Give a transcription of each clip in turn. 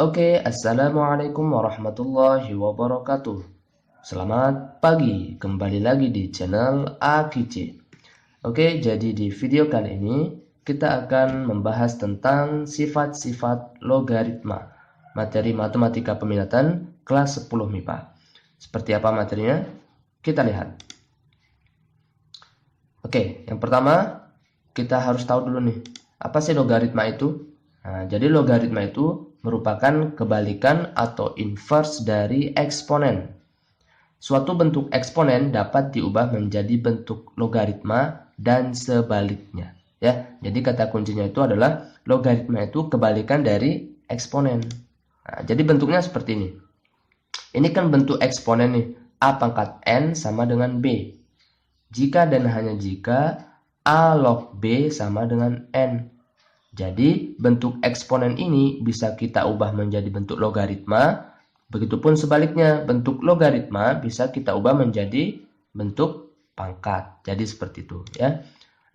Oke, Assalamualaikum warahmatullahi wabarakatuh. Selamat pagi, kembali lagi di channel AKC. Oke, jadi di video kali ini kita akan membahas tentang sifat-sifat logaritma. Materi matematika peminatan kelas 10 MIPA. Seperti apa materinya? Kita lihat. Oke, yang pertama kita harus tahu dulu nih, apa sih logaritma itu? Nah, jadi logaritma itu merupakan kebalikan atau inverse dari eksponen. Suatu bentuk eksponen dapat diubah menjadi bentuk logaritma dan sebaliknya. Ya, jadi kata kuncinya itu adalah logaritma itu kebalikan dari eksponen. Nah, jadi bentuknya seperti ini. Ini kan bentuk eksponen nih, a pangkat n sama dengan b. Jika dan hanya jika a log b sama dengan n. Jadi bentuk eksponen ini bisa kita ubah menjadi bentuk logaritma. Begitupun sebaliknya, bentuk logaritma bisa kita ubah menjadi bentuk pangkat. Jadi seperti itu ya.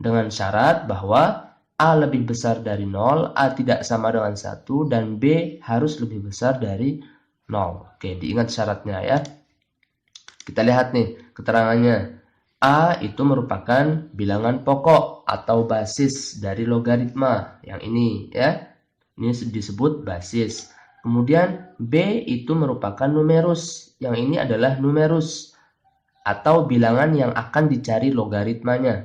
Dengan syarat bahwa a lebih besar dari 0, a tidak sama dengan 1, dan b harus lebih besar dari 0. Oke, diingat syaratnya ya. Kita lihat nih keterangannya. A itu merupakan bilangan pokok atau basis dari logaritma. Yang ini ya. Ini disebut basis. Kemudian B itu merupakan numerus. Yang ini adalah numerus atau bilangan yang akan dicari logaritmanya.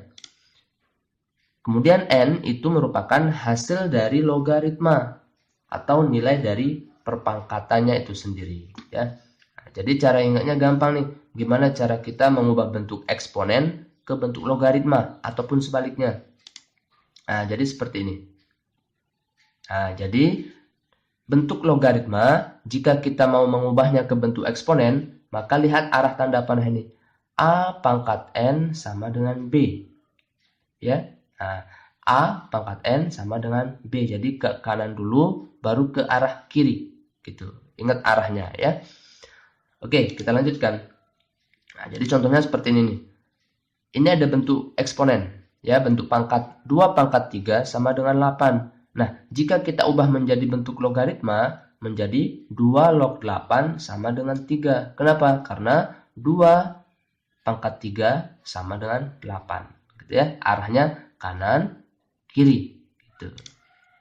Kemudian N itu merupakan hasil dari logaritma atau nilai dari perpangkatannya itu sendiri ya. Jadi cara ingatnya gampang nih. Gimana cara kita mengubah bentuk eksponen ke bentuk logaritma ataupun sebaliknya. Nah, jadi seperti ini. Nah, jadi bentuk logaritma, jika kita mau mengubahnya ke bentuk eksponen, maka lihat arah tanda panah ini. A pangkat N sama dengan B. Ya. Nah, A pangkat N sama dengan B. Jadi ke kanan dulu, baru ke arah kiri. Gitu. Ingat arahnya ya. Oke, kita lanjutkan. Nah, jadi contohnya seperti ini nih. Ini ada bentuk eksponen, ya, bentuk pangkat 2 pangkat 3 sama dengan 8. Nah, jika kita ubah menjadi bentuk logaritma, menjadi 2 log 8 sama dengan 3. Kenapa? Karena 2 pangkat 3 sama dengan 8. Gitu ya. Arahnya kanan, kiri. Gitu.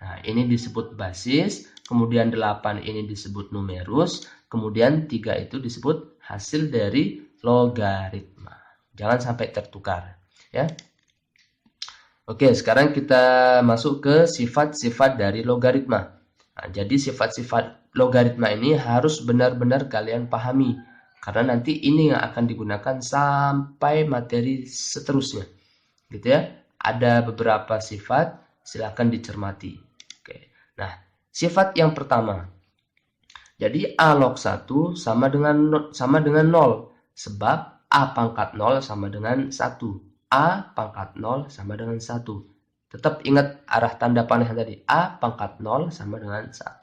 Nah, ini disebut basis, kemudian 8 ini disebut numerus, kemudian 3 itu disebut hasil dari logaritma. Jangan sampai tertukar ya. Oke, sekarang kita masuk ke sifat-sifat dari logaritma. Nah, jadi sifat-sifat logaritma ini harus benar-benar kalian pahami, karena nanti ini yang akan digunakan sampai materi seterusnya. Gitu ya. Ada beberapa sifat, silakan dicermati. Oke. Nah, sifat yang pertama. Jadi A log 1 sama dengan 0. Sebab A pangkat 0 sama dengan 1. A pangkat 0 sama dengan 1. Tetap ingat arah tanda panah tadi. A pangkat 0 sama dengan 1.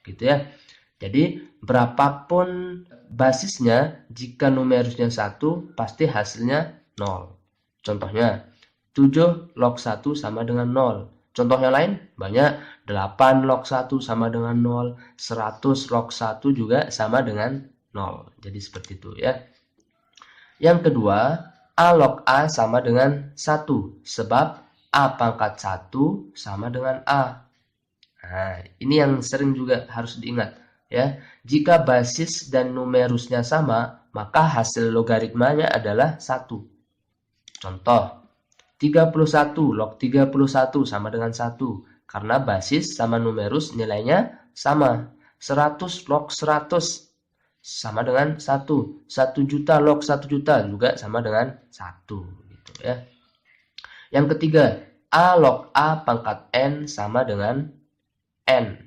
Gitu ya. Jadi berapapun basisnya, jika numerusnya 1, pasti hasilnya 0. Contohnya, 7 log 1 sama dengan 0. Contoh yang lain banyak. 8 log 1 sama dengan 0. 100 log 1 juga sama dengan 0. Jadi seperti itu ya. Yang kedua, A log A sama dengan 1. Sebab A pangkat 1 sama dengan A. Nah, ini yang sering juga harus diingat ya. Jika basis dan numerusnya sama, maka hasil logaritmanya adalah 1. Contoh, 31 log 31 sama dengan 1. Karena basis sama numerus nilainya sama. 100 log 100 sama dengan 1. 1 juta log 1 juta juga sama dengan 1. Gitu ya. Yang ketiga, A log A pangkat N sama dengan N.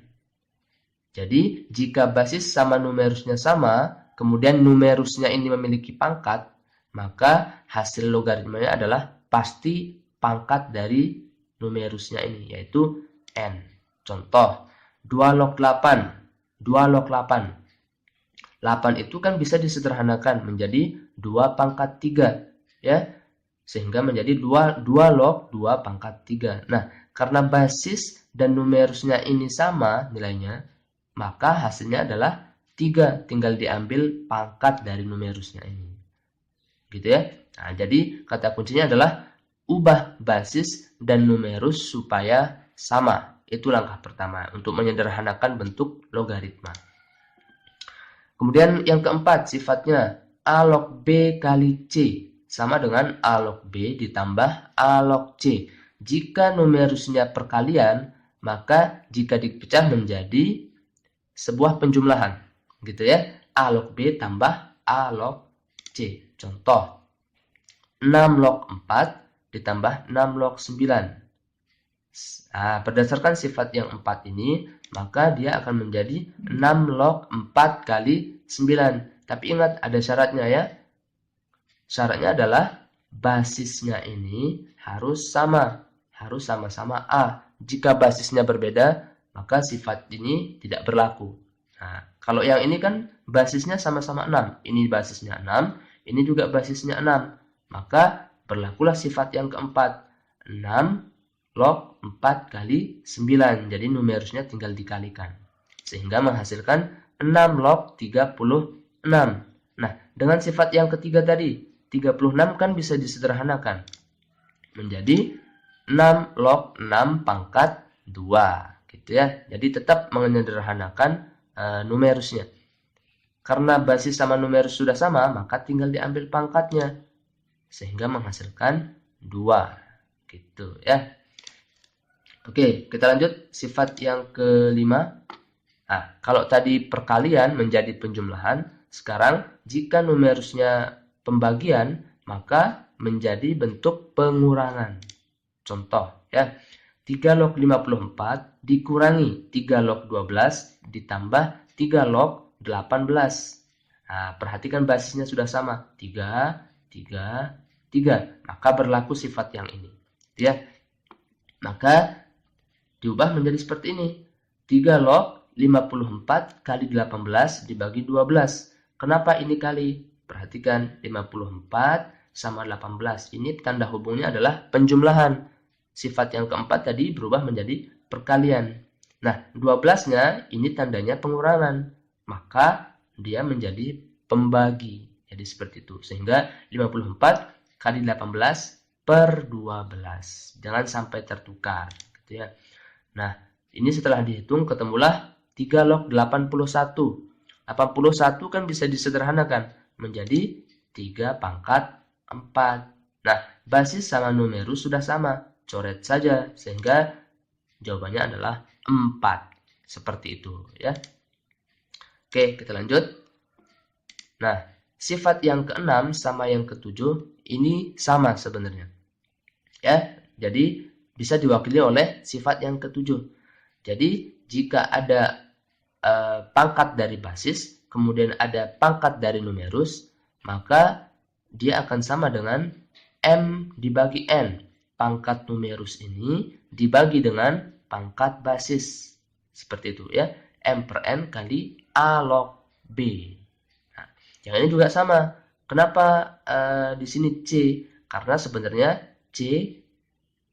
Jadi, jika basis sama numerusnya sama, kemudian numerusnya ini memiliki pangkat, maka hasil logaritmanya adalah pasti pangkat dari numerusnya ini, yaitu N. Contoh, 2 log 8. 2 log 8. 8 itu kan bisa disederhanakan menjadi 2 pangkat 3. Ya, sehingga menjadi 2 log 2 pangkat 3. Nah, karena basis dan numerusnya ini sama nilainya, maka hasilnya adalah 3. Tinggal diambil pangkat dari numerusnya ini. Gitu ya. Nah, jadi kata kuncinya adalah ubah basis dan numerus supaya sama. Itu langkah pertama untuk menyederhanakan bentuk logaritma. Kemudian yang keempat sifatnya A log B kali C sama dengan A log B ditambah A log C. Jika numerusnya perkalian, maka jika dipecah menjadi sebuah penjumlahan. Gitu ya. A log B tambah A log C. Contoh, 6 log 4 ditambah 6 log 9. Nah, berdasarkan sifat yang 4 ini, maka dia akan menjadi 6 log 4 kali 9. Tapi ingat, ada syaratnya ya. Syaratnya adalah basisnya ini harus sama. Harus sama-sama A. Jika basisnya berbeda, maka sifat ini tidak berlaku. Nah, kalau yang ini kan basisnya sama-sama 6. Ini basisnya 6, ini juga basisnya 6. Maka berlakulah sifat yang keempat. 6 log 4 kali 9. Jadi numerusnya tinggal dikalikan. Sehingga menghasilkan 6 log 36. Nah, dengan sifat yang ketiga tadi, 36 kan bisa disederhanakan. Menjadi 6 log 6 pangkat 2. Gitu ya. Jadi tetap menyederhanakan numerusnya. Karena basis sama numerus sudah sama, maka tinggal diambil pangkatnya. Sehingga menghasilkan 2. Gitu ya. Oke, kita lanjut sifat yang kelima. Nah, kalau tadi perkalian menjadi penjumlahan, sekarang jika numerusnya pembagian, maka menjadi bentuk pengurangan. Contoh ya, 3 log 54 dikurangi 3 log 12 ditambah 3 log 18. Nah, perhatikan basisnya sudah sama, 3, 3, 3. Maka berlaku sifat yang ini. Ya. Maka diubah menjadi seperti ini. 3 log 54 kali 18 dibagi 12. Kenapa ini kali? Perhatikan, 54 sama 18. Ini tanda hubungnya adalah penjumlahan. Sifat yang keempat tadi berubah menjadi perkalian. Nah, 12-nya ini tandanya pengurangan. Maka dia menjadi pembagi. Jadi seperti itu. Sehingga 54 kali 18 per 12. Jangan sampai tertukar. Gitu ya. Nah, ini setelah dihitung ketemulah 3 log 81. 81 kan bisa disederhanakan menjadi 3 pangkat 4. Nah, basis sama numerus sudah sama. Coret saja sehingga jawabannya adalah 4. Seperti itu ya. Oke, kita lanjut. Nah, sifat yang keenam sama yang ketujuh ini sama sebenarnya. Ya, jadi bisa diwakili oleh sifat yang ketujuh. Jadi jika ada pangkat dari basis, kemudian ada pangkat dari numerus, maka dia akan sama dengan M dibagi N. Pangkat numerus ini dibagi dengan pangkat basis. Seperti itu ya. M per N kali A log B. Nah, yang ini juga sama. Kenapa di sini C? Karena sebenarnya C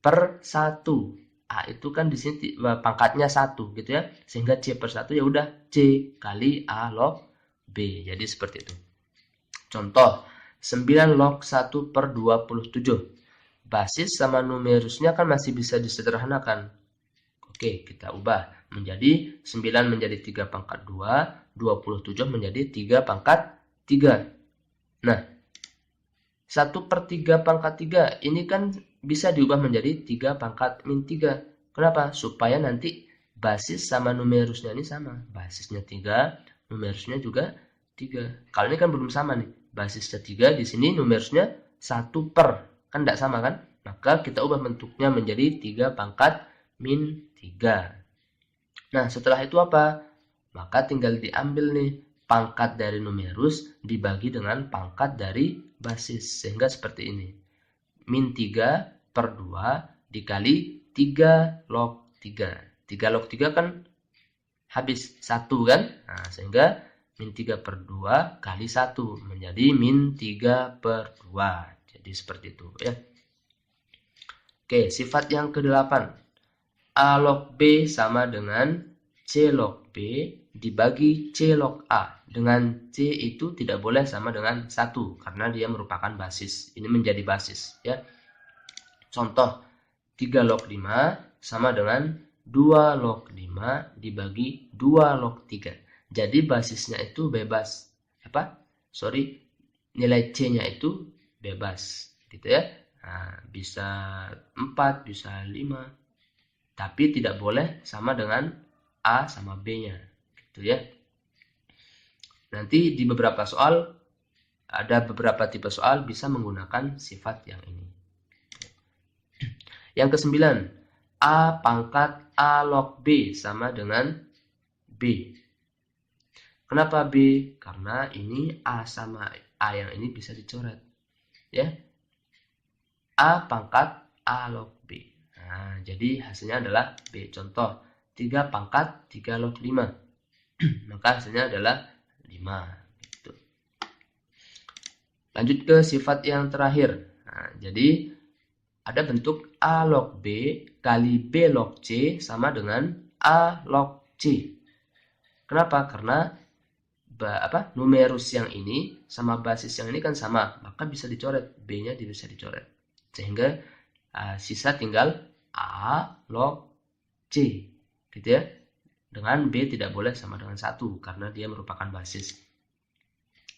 per 1. A itu kan di sini pangkatnya 1 gitu ya. Sehingga C per 1 ya udah C kali A log B. Jadi seperti itu. Contoh, 9 log 1 per 27. Basis sama numerusnya kan masih bisa disederhanakan. Oke, kita ubah menjadi 9 menjadi 3 pangkat 2, 27 menjadi 3 pangkat 3. Nah, 1 per 3 pangkat 3 ini kan bisa diubah menjadi 3 pangkat min 3. Kenapa? Supaya nanti basis sama numerusnya ini sama. Basisnya 3, numerusnya juga 3. Kalau ini kan belum sama nih. Basisnya 3, di sini numerusnya 1 per. Kan tidak sama kan? Maka kita ubah bentuknya menjadi 3 pangkat min 3. Nah, setelah itu apa? Maka tinggal diambil nih pangkat dari numerus dibagi dengan pangkat dari basis. Sehingga seperti ini. Min 3 per 2 dikali 3 log 3. 3 log 3 kan habis 1 kan? Nah, sehingga min 3 per 2 kali 1 menjadi min 3 per 2. Jadi seperti itu ya. Oke, sifat yang ke-8. A log B sama dengan C log B dibagi C log A. Dengan C itu tidak boleh sama dengan 1 karena dia merupakan basis. Ini menjadi basis ya. Contoh 3 log 5 sama dengan 2 log 5 dibagi 2 log 3. Jadi basisnya itu bebas. Nilai C-nya itu bebas gitu ya. Nah, bisa 4, bisa 5. Tapi tidak boleh sama dengan A sama B-nya. Gitu ya. Nanti di beberapa soal, ada beberapa tipe soal bisa menggunakan sifat yang ini. Yang ke-9, A pangkat A log B sama dengan B. Kenapa B? Karena ini A sama A yang ini bisa dicoret. Ya. A pangkat A log B. Nah, jadi hasilnya adalah B. Contoh, 3 pangkat 3 log 5. Maka hasilnya adalah 5. Gitu. Lanjut ke sifat yang terakhir. Nah, jadi ada bentuk A log B kali B log C sama dengan A log C. Kenapa? Karena numerus yang ini sama basis yang ini kan sama, maka bisa dicoret, B-nya bisa dicoret. Sehingga sisa tinggal A log C. Gitu ya. Dengan B tidak boleh sama dengan 1 karena dia merupakan basis.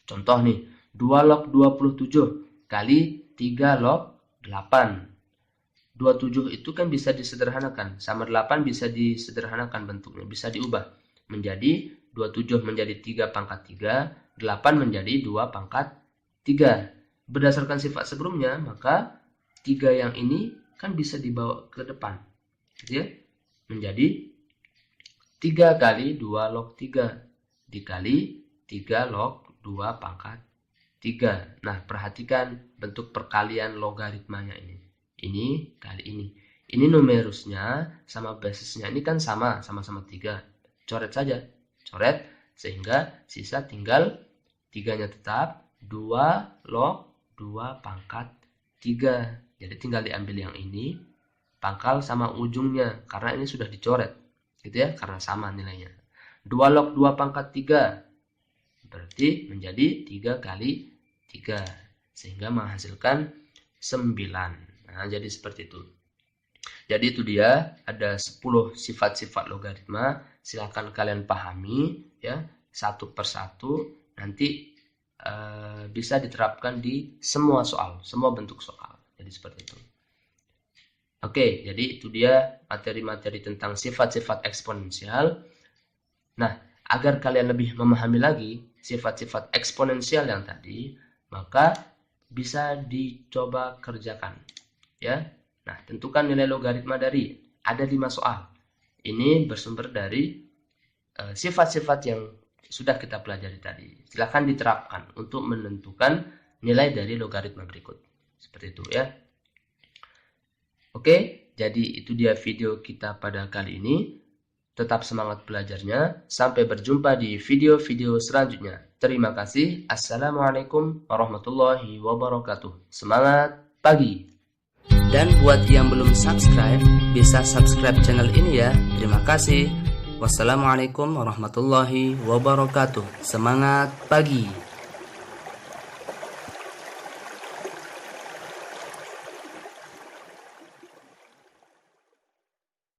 Contoh nih, 2 log 27 kali 3 log 8. 27 itu kan bisa disederhanakan. Sama 8 bisa disederhanakan bentuknya, bisa diubah menjadi 27 menjadi 3 pangkat 3, 8 menjadi 2 pangkat 3. Berdasarkan sifat sebelumnya, maka 3 yang ini kan bisa dibawa ke depan. Gitu ya. Menjadi 3 kali 2 log 3 dikali 3 log 2 pangkat 3. Nah, perhatikan bentuk perkalian logaritmanya ini. Ini kali ini. Ini numerusnya sama basisnya ini kan sama-sama 3. Coret saja. Coret sehingga sisa tinggal 3-nya tetap 2 log 2 pangkat 3. Jadi tinggal diambil yang ini pangkal sama ujungnya karena ini sudah dicoret. Gitu ya, karena sama nilainya. 2 log 2 pangkat 3 berarti menjadi 3 kali 3 sehingga menghasilkan 9. Nah, jadi seperti itu. Jadi itu dia, ada 10 sifat-sifat logaritma. Silakan kalian pahami ya, satu persatu. Nanti bisa diterapkan di semua soal, semua bentuk soal. Jadi seperti itu. Oke, jadi itu dia materi-materi tentang sifat-sifat eksponensial. Nah, agar kalian lebih memahami lagi sifat-sifat eksponensial yang tadi, maka bisa dicoba kerjakan. Ya. Nah, tentukan nilai logaritma dari ada 5 soal. Ini bersumber dari sifat-sifat yang sudah kita pelajari tadi. Silahkan diterapkan untuk menentukan nilai dari logaritma berikut. Seperti itu ya. Oke, jadi itu dia video kita pada kali ini. Tetap semangat belajarnya. Sampai berjumpa di video-video selanjutnya. Terima kasih. Assalamualaikum warahmatullahi wabarakatuh. Semangat pagi. Dan buat yang belum subscribe, bisa subscribe channel ini ya. Terima kasih. Wassalamualaikum warahmatullahi wabarakatuh. Semangat pagi.